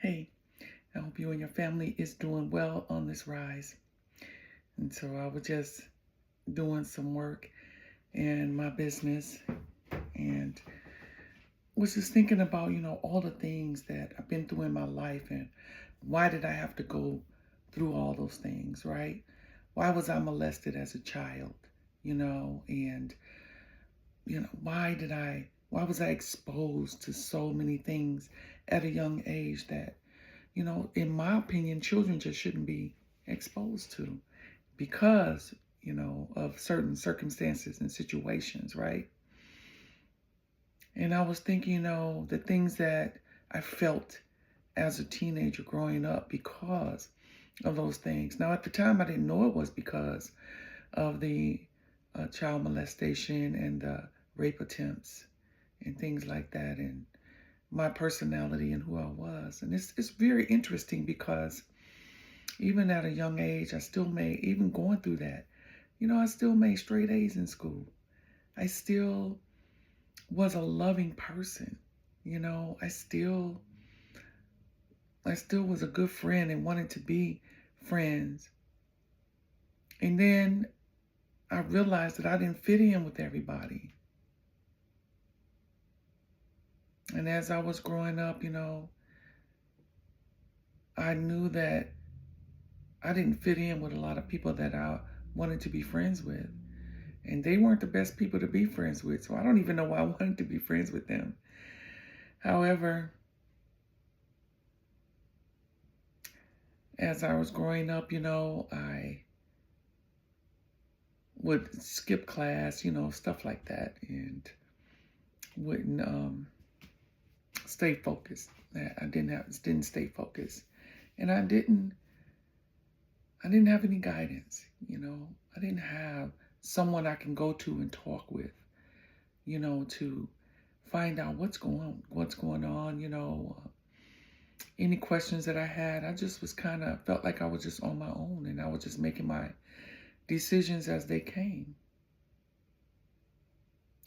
Hey, I hope you and your family is doing well on this rise. And so I was just doing some work in my business and was just thinking about, all the things that I've been through in my life and why did I have to go through all those things, right? Why was I molested as a child, and why was I exposed to so many things at a young age that in my opinion, children just shouldn't be exposed to because, of certain circumstances and situations, right? And I was thinking, the things that I felt as a teenager growing up because of those things. Now, at the time, I didn't know it was because of the child molestation and the rape attempts and things like that, and my personality and who I was. And it's very interesting because even at a young age, I still made, even going through that, I still made straight A's in school. I still was a loving person. I still was a good friend and wanted to be friends. And then I realized that I didn't fit in with everybody. And as I was growing up, I knew that I didn't fit in with a lot of people that I wanted to be friends with. And they weren't the best people to be friends with. So I don't even know why I wanted to be friends with them. However, as I was growing up, I would skip class, stuff like that, and wouldn't stay focused. I didn't stay focused, and I didn't have any guidance. I didn't have someone I can go to and talk with, to find out what's going on. Any questions that I had, I just was felt like I was just on my own, and I was just making my decisions as they came.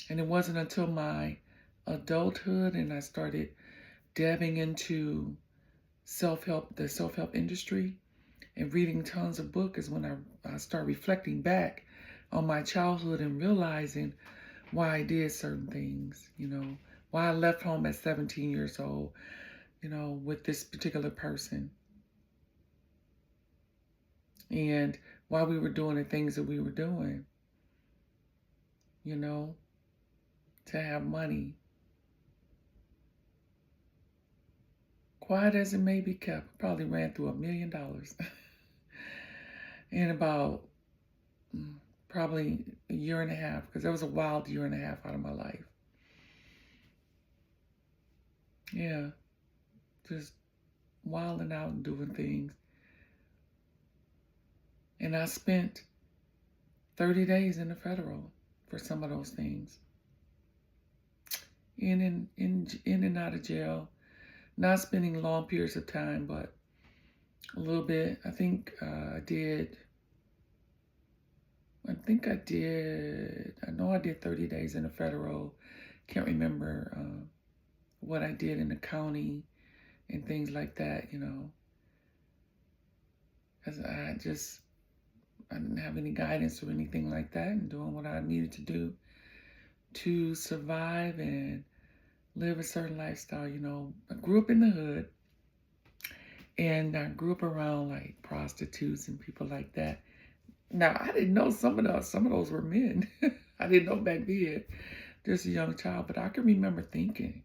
And it wasn't until my adulthood and I started dabbing into the self-help industry and reading tons of books is when I started reflecting back on my childhood and realizing why I did certain things, why I left home at 17 years old, with this particular person, and why we were doing the things that we were doing, to have money. Quiet as it may be kept, probably ran through $1 million in about probably a year and a half, because that was a wild year and a half out of my life. Yeah, just wilding out and doing things. And I spent 30 days in the federal for some of those things. In and out of jail, not spending long periods of time, but a little bit. I know I did 30 days in the federal. Can't remember what I did in the county and things like that, because I didn't have any guidance or anything like that, and doing what I needed to do to survive and live a certain lifestyle. I grew up in the hood, and I grew up around like prostitutes and people like that. Now, I didn't know some of those were men. I didn't know back then, just a young child, but I can remember thinking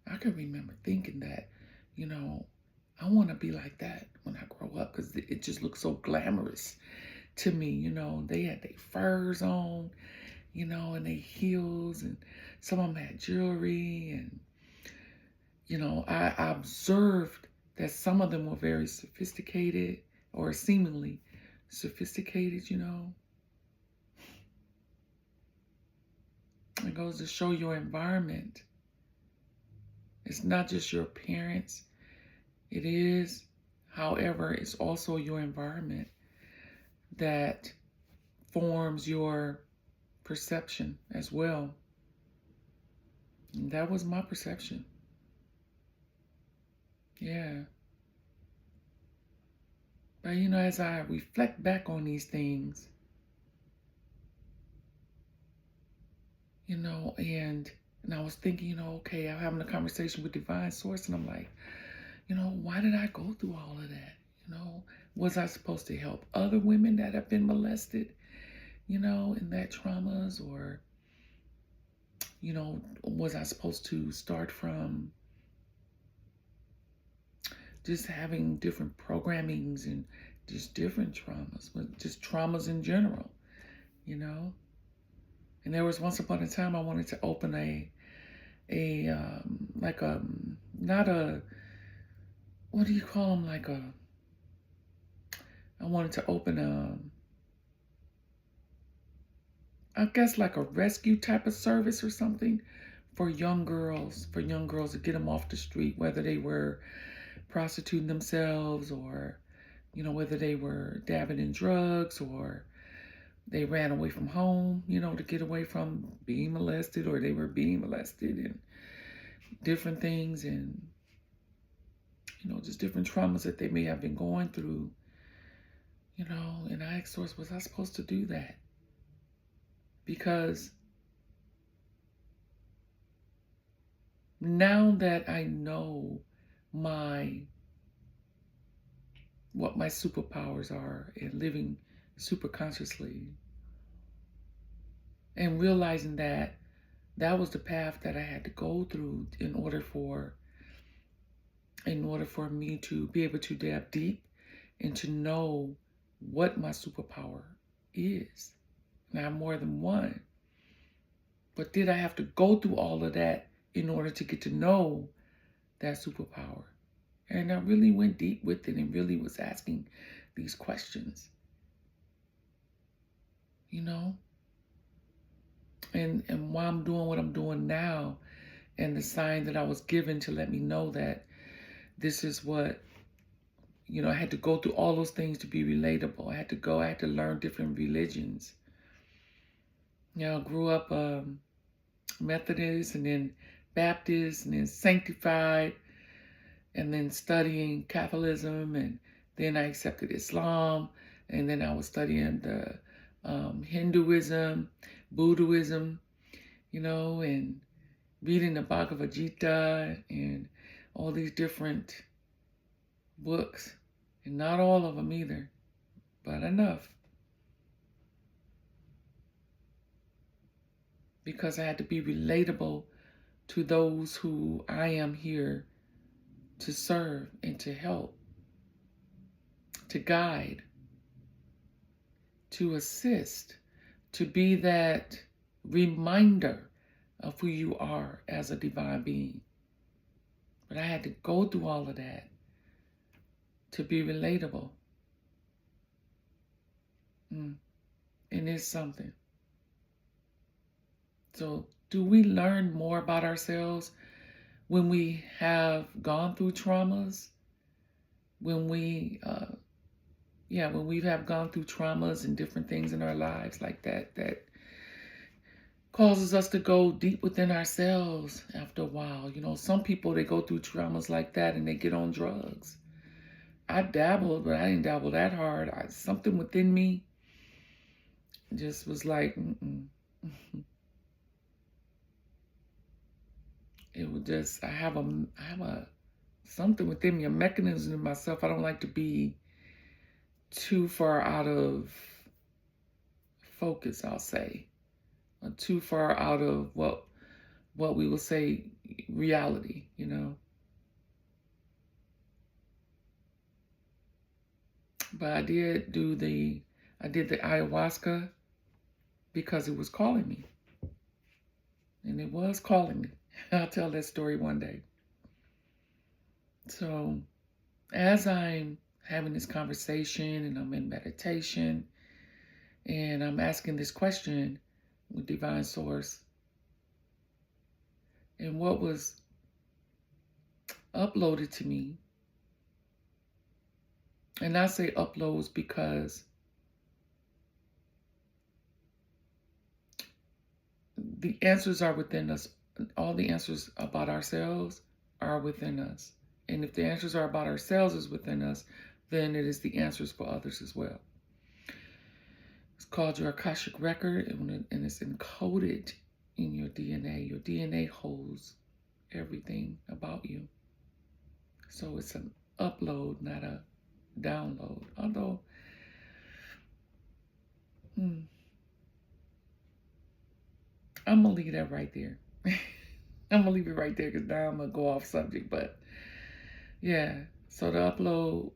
that, I want to be like that when I grow up, because it just looked so glamorous to me. They had their furs on, and their heels, and some of them had jewelry, and, I observed that some of them were very sophisticated, or seemingly sophisticated. It goes to show your environment. It's not just your parents. It is, however, it's also your environment that forms your perception as well. And that was my perception. Yeah. But, as I reflect back on these things, and I was thinking, okay, I'm having a conversation with Divine Source, and I'm like, why did I go through all of that? Was I supposed to help other women that have been molested, in that traumas? Or, was I supposed to start from just having different programmings and just different traumas, but just traumas in general, And there was once upon a time I wanted to open like a, not a, what do you call them? I wanted to open I guess like a rescue type of service or something for young girls, to get them off the street, whether they were prostituting themselves or, whether they were dabbing in drugs or they ran away from home, to get away from being molested, or they were being molested and different things, and, just different traumas that they may have been going through, and I asked Source, was I supposed to do that? Because now that I know what my superpowers are and living super consciously and realizing that was the path that I had to go through in order for me to be able to dive deep and to know what my superpower is. And I have more than one. But did I have to go through all of that in order to get to know that superpower? And I really went deep with it and really was asking these questions. And why I'm doing what I'm doing now, and the sign that I was given to let me know that this is what, I had to go through all those things to be relatable. I had to learn different religions. I grew up Methodist and then Baptist and then sanctified and then studying Catholicism, and then I accepted Islam, and then I was studying the Hinduism, Buddhism, and reading the Bhagavad Gita and all these different books, and not all of them either, but enough. Because I had to be relatable to those who I am here to serve and to help, to guide, to assist, to be that reminder of who you are as a divine being. But I had to go through all of that to be relatable. And it's something. So do we learn more about ourselves when we have gone through traumas? When we have gone through traumas and different things in our lives like that causes us to go deep within ourselves after a while. Some people, they go through traumas like that and they get on drugs. I dabbled, but I didn't dabble that hard. Something within me just was like, It was just, I have a something within me, a mechanism in myself. I don't like to be too far out of focus, I'll say, or too far out of what we will say reality, But I did the ayahuasca because it was calling me. And it was calling me. I'll tell that story one day. So as I'm having this conversation and I'm in meditation and I'm asking this question with Divine Source, and what was uploaded to me, and I say uploads because the answers are within us. All the answers about ourselves are within us. And if the answers are about ourselves is within us, then it is the answers for others as well. It's called your Akashic record, and it's encoded in your DNA. Your DNA holds everything about you. So it's an upload, not a download. Although, I'm going to leave that right there. I'm going to leave it right there because now I'm going to go off subject. But yeah, so the upload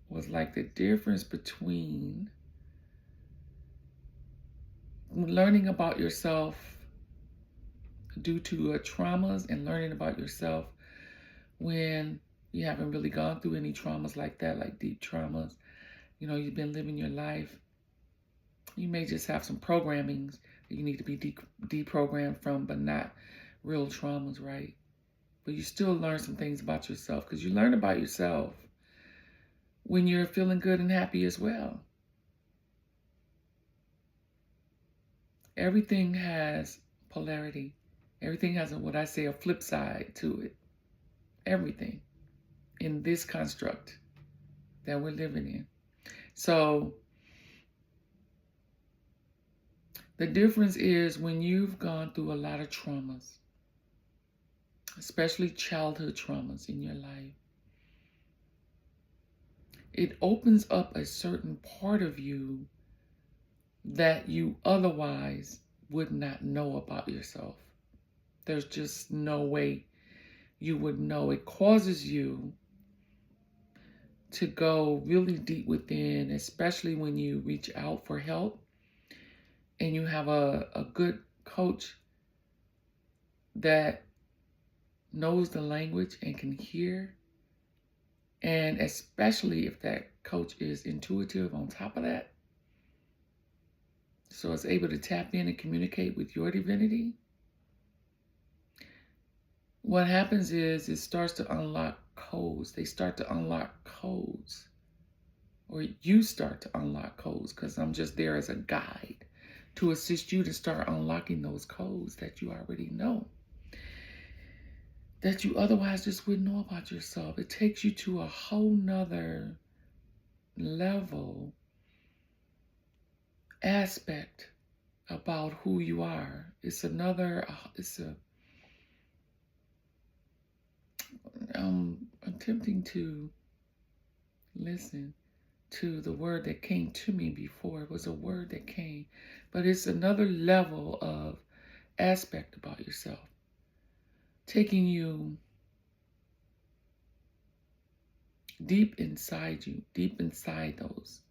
was like the difference between learning about yourself due to traumas and learning about yourself when you haven't really gone through any traumas like that, like deep traumas. You know, you've been living your life. You may just have some programmings that you need to be deprogrammed from, but not real traumas, right? But you still learn some things about yourself because you learn about yourself when you're feeling good and happy as well. Everything has polarity. Everything has what I say, a flip side to it. Everything in this construct that we're living in. So the difference is when you've gone through a lot of traumas, especially childhood traumas in your life, it opens up a certain part of you that you otherwise would not know about yourself. There's just no way you would know. It causes you to go really deep within, especially when you reach out for help and you have a good coach that knows the language and can hear. And especially if that coach is intuitive on top of that, so it's able to tap in and communicate with your divinity. What happens is it starts to unlock codes. They start to unlock codes. Or you start to unlock codes because I'm just there as a guide to assist you to start unlocking those codes that you already know, that you otherwise just wouldn't know about yourself. It takes you to a whole nother level, aspect about who you are. I'm attempting to listen to the word that came to me before. It was a word that came, but it's another level of aspect about yourself, taking you deep inside you, deep inside those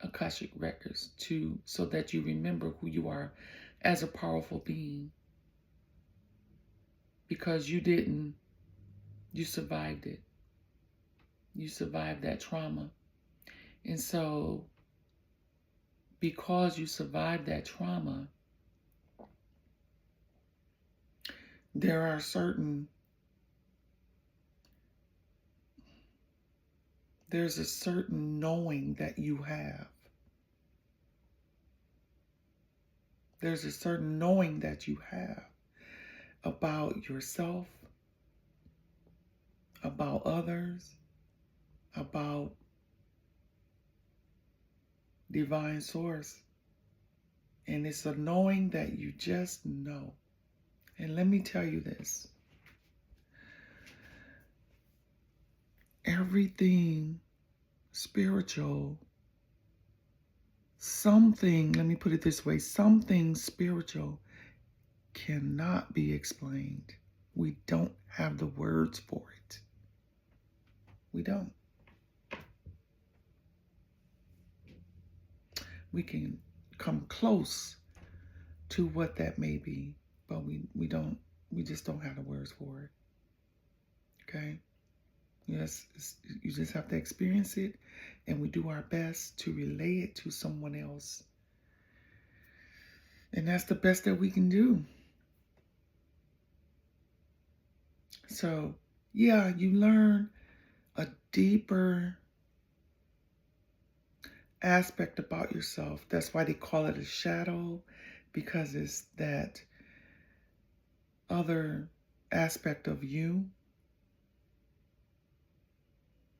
Akashic records, so that you remember who you are as a powerful being. Because you survived it. You survived that trauma. And so, because you survived that trauma, there's a certain knowing that you have. There's a certain knowing that you have about yourself, about others, about divine source. And it's a knowing that you just know. And let me tell you this. Everything spiritual, let me put it this way, something spiritual cannot be explained. We don't have the words for it. We don't. We can come close to what that may be, but we just don't have the words for it. Okay? Yes, you just have to experience it, and we do our best to relay it to someone else. And that's the best that we can do. So, yeah, you learn a deeper aspect about yourself. That's why they call it a shadow, because it's that other aspect of you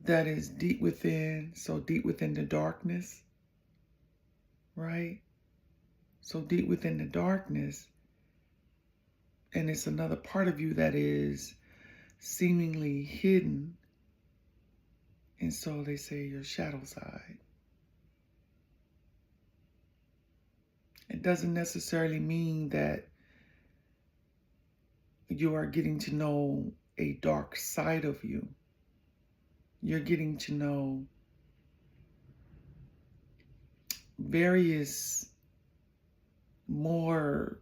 that is deep within, so deep within the darkness, right? So deep within the darkness, and it's another part of you that is seemingly hidden. And so they say your shadow side. It doesn't necessarily mean that you are getting to know a dark side of you. You're getting to know various more,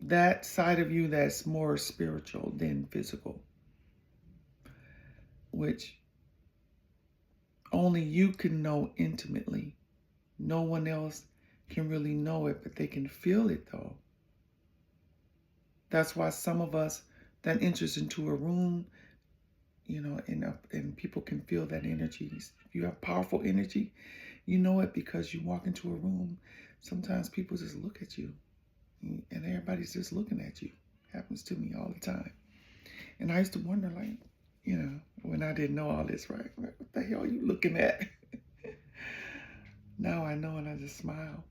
that side of you that's more spiritual than physical, which only you can know intimately. No one else can really know it, but they can feel it though. That's why some of us that enters into a room, you know, and people can feel that energy. If you have powerful energy, you know it because you walk into a room. Sometimes people just look at you, and everybody's just looking at you. Happens to me all the time. And I used to wonder, like, you know, when I didn't know all this, right? Like, what the hell are you looking at? Now I know, and I just smile.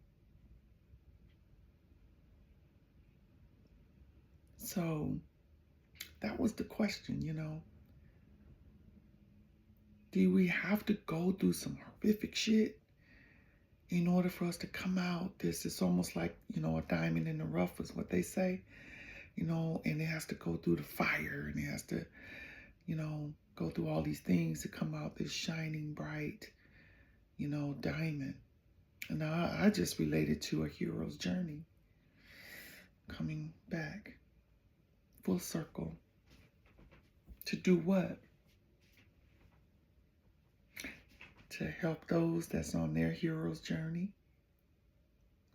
So that was the question, you know. Do we have to go through some horrific shit in order for us to come out? This is almost like, you know, a diamond in the rough is what they say, you know, and it has to go through the fire, and it has to, you know, go through all these things to come out this shining bright, you know, diamond. And I just related to a hero's journey, coming back full circle to do what? To help those that's on their hero's journey,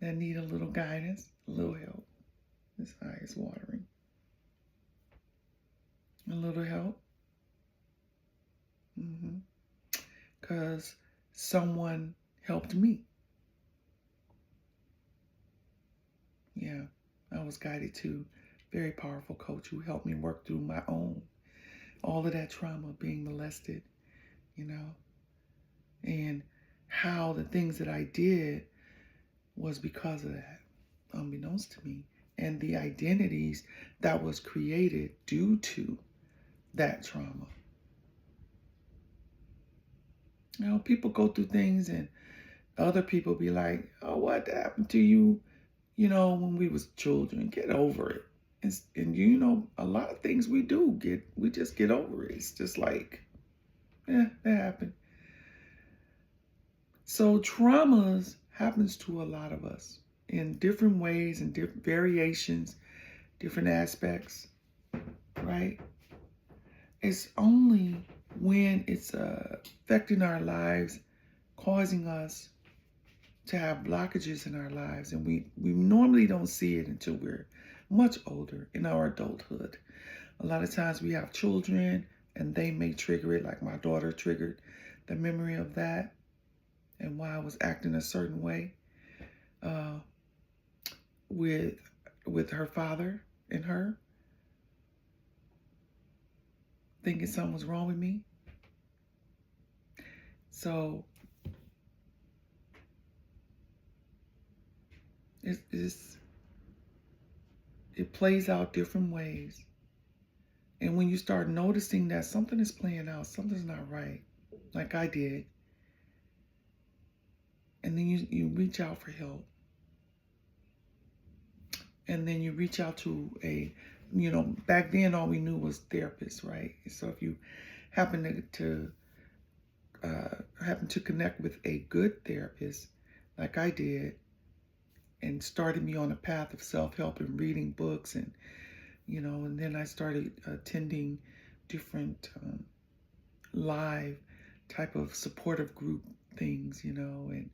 that need a little guidance, a little help. This eye is watering. A little help. Because someone helped me. Yeah, I was guided to a very powerful coach who helped me work through my own, all of that trauma, being molested, you know, and how the things that I did was because of that, unbeknownst to me, and the identities that was created due to that trauma. You know, people go through things and other people be like, oh, what happened to you, you know, when we was children? Get over it. And you know, a lot of things we just get over it. It's just like, that happened. So traumas happens to a lot of us in different ways and different variations, different aspects, right? It's only when it's affecting our lives, causing us to have blockages in our lives, and we normally don't see it until we're much older in our adulthood. A lot of times we have children and they may trigger it, like my daughter triggered the memory of that and why I was acting a certain way with her father and her, thinking something was wrong with me. So it plays out different ways. And when you start noticing that something is playing out, something's not right, like I did, and then you reach out for help. And then you reach out to a, you know, back then all we knew was therapists, right? So if you happen to connect with a good therapist, like I did, and started me on a path of self-help and reading books, and you know, and then I started attending different live type of supportive group things, you know, and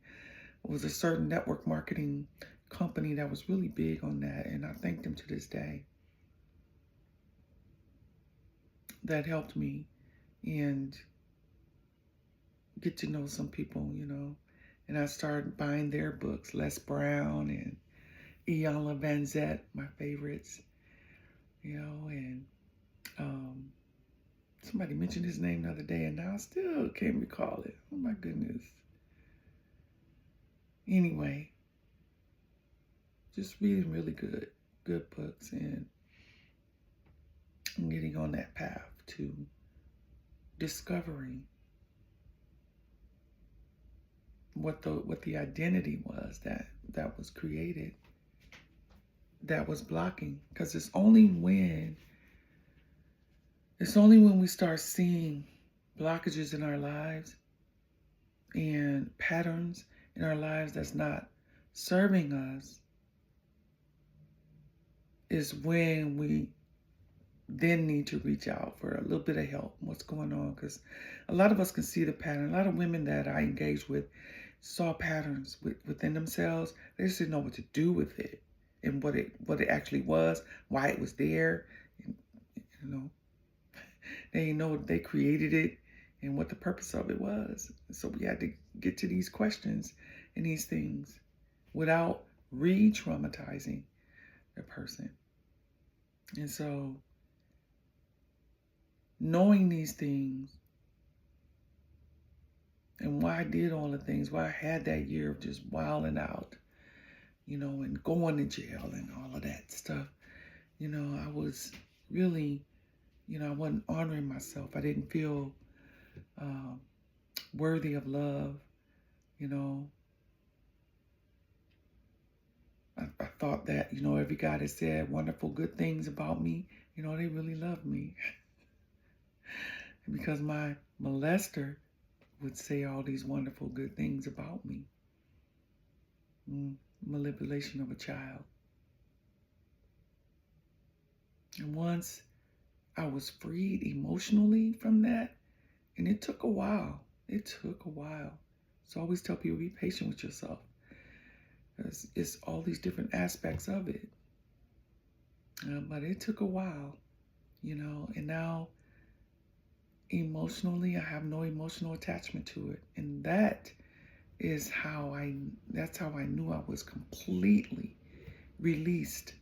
it was a certain network marketing company that was really big on that, and I thank them to this day. That helped me and get to know some people, you know, and I started buying their books, Les Brown and Iyanla Vanzant, my favorites, you know, and Somebody mentioned his name the other day, and now I still can't recall it. Oh my goodness. Anyway, just reading really good books, and I'm getting on that path to discovering what the identity was that was created, that was blocking. Because it's only when we start seeing blockages in our lives and patterns in our lives that's not serving us, is when we then need to reach out for a little bit of help. What's going on? Because a lot of us can see the pattern. A lot of women that I engaged with saw patterns within themselves. They just didn't know what to do with it, and what it actually was, why it was there. And, they didn't know they created it and what the purpose of it was. So we had to get to these questions and these things without re-traumatizing the person. And so knowing these things and why I did all the things, why I had that year of just wilding out, and going to jail and all of that stuff, I was really, I wasn't honoring myself. I didn't feel worthy of love, I thought that, every guy that said wonderful, good things about me, they really loved me. Because my molester would say all these wonderful, good things about me. Manipulation of a child. And once I was freed emotionally from that, and it took a while. So I always tell people, be patient with yourself. It's all these different aspects of it. But it took a while, and now emotionally, I have no emotional attachment to it. And that's how I knew I was completely released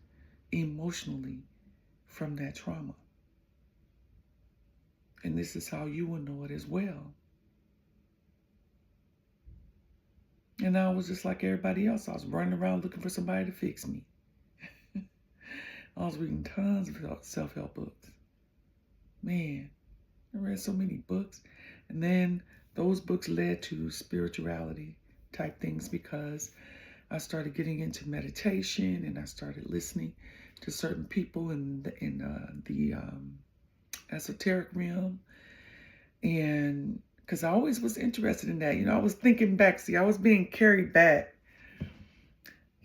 emotionally from that trauma. And this is how you will know it as well. And I was just like everybody else. I was running around looking for somebody to fix me. I was reading tons of self-help books. Man, I read so many books. And then those books led to spirituality type things, because I started getting into meditation, and I started listening to certain people in the esoteric realm. And because I always was interested in that, I was thinking back. See, I was being carried back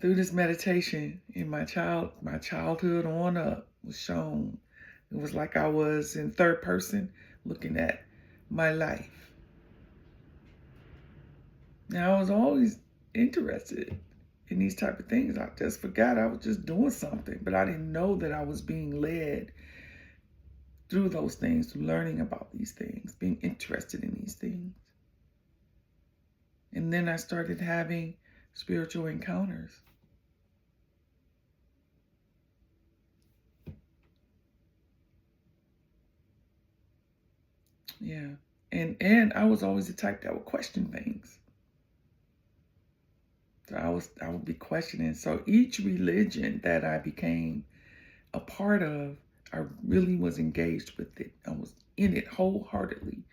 through this meditation in my childhood on up was shown. It was like I was in third person looking at my life. Now I was always interested in these type of things. I just forgot I was just doing something, but I didn't know that I was being led through those things, through learning about these things, being interested in these things. And then I started having spiritual encounters. Yeah. And I was always the type that would question things. So I would be questioning. So each religion that I became a part of, I really was engaged with it. I was in it wholeheartedly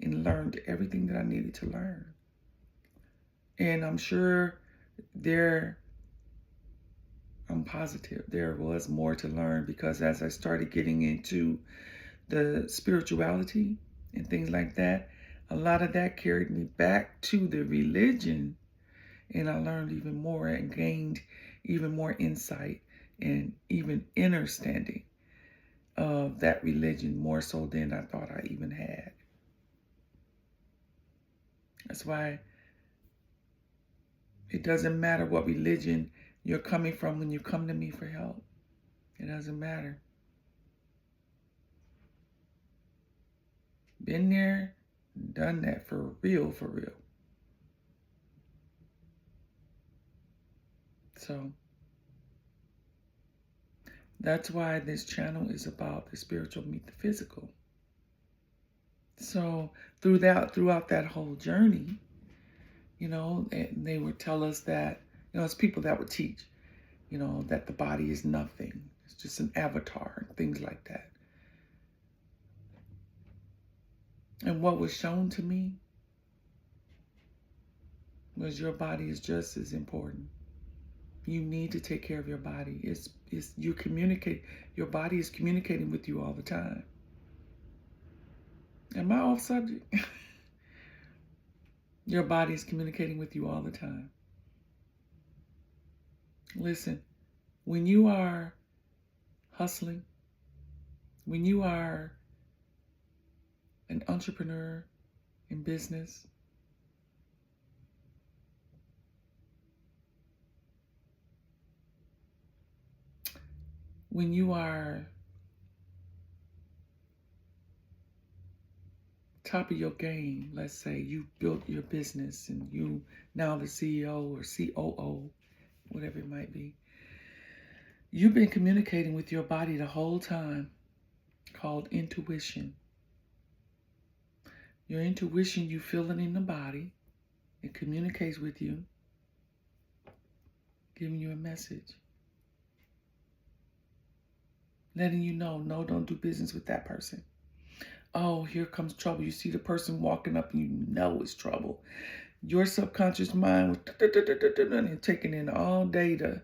and learned everything that I needed to learn. And I'm sure I'm positive there was more to learn, because as I started getting into the spirituality and things like that, a lot of that carried me back to the religion, and I learned even more and gained even more insight and even understanding of that religion, more so than I thought I even had. That's why it doesn't matter what religion you're coming from when you come to me for help. It doesn't matter. Been there, done that for real, for real. So that's why this channel is about the spiritual meet the physical. So throughout that whole journey, and they would tell us that, it's people that would teach, that the body is nothing. It's just an avatar, things like that. And what was shown to me was your body is just as important. You need to take care of your body. Your body is communicating with you all the time. Am I off subject? Your body is communicating with you all the time. Listen, when you are hustling, when you are an entrepreneur in business, when you are top of your game, let's say you built your business and you now the CEO or COO, whatever it might be, you've been communicating with your body the whole time, called intuition. Your intuition, you feel it in the body. It communicates with you, giving you a message, letting you know, no, don't do business with that person. Oh, here comes trouble. You see the person walking up and you know it's trouble. Your subconscious mind was taking in all data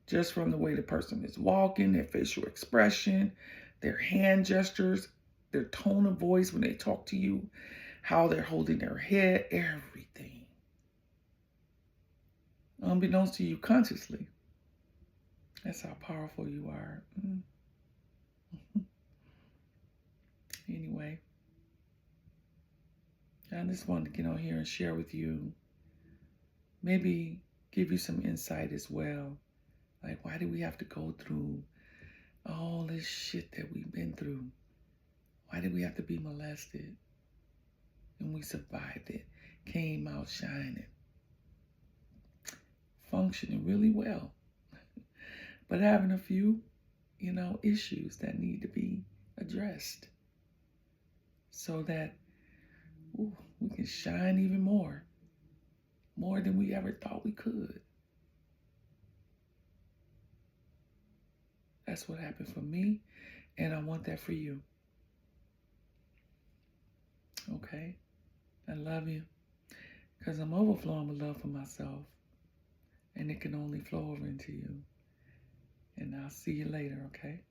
just from the way the person is walking, their facial expression, their hand gestures, their tone of voice when they talk to you, how they're holding their head, everything. Unbeknownst to you consciously. That's how powerful you are. Anyway, I just wanted to get on here and share with you, maybe give you some insight as well. Like, why do we have to go through all this shit that we've been through? Why did we have to be molested? And we survived it, came out shining, functioning really well, but having a few, issues that need to be addressed so that we can shine even more than we ever thought we could. That's what happened for me, and I want that for you. Okay? I love you because I'm overflowing with love for myself, and it can only flow over into you. And I'll see you later, okay?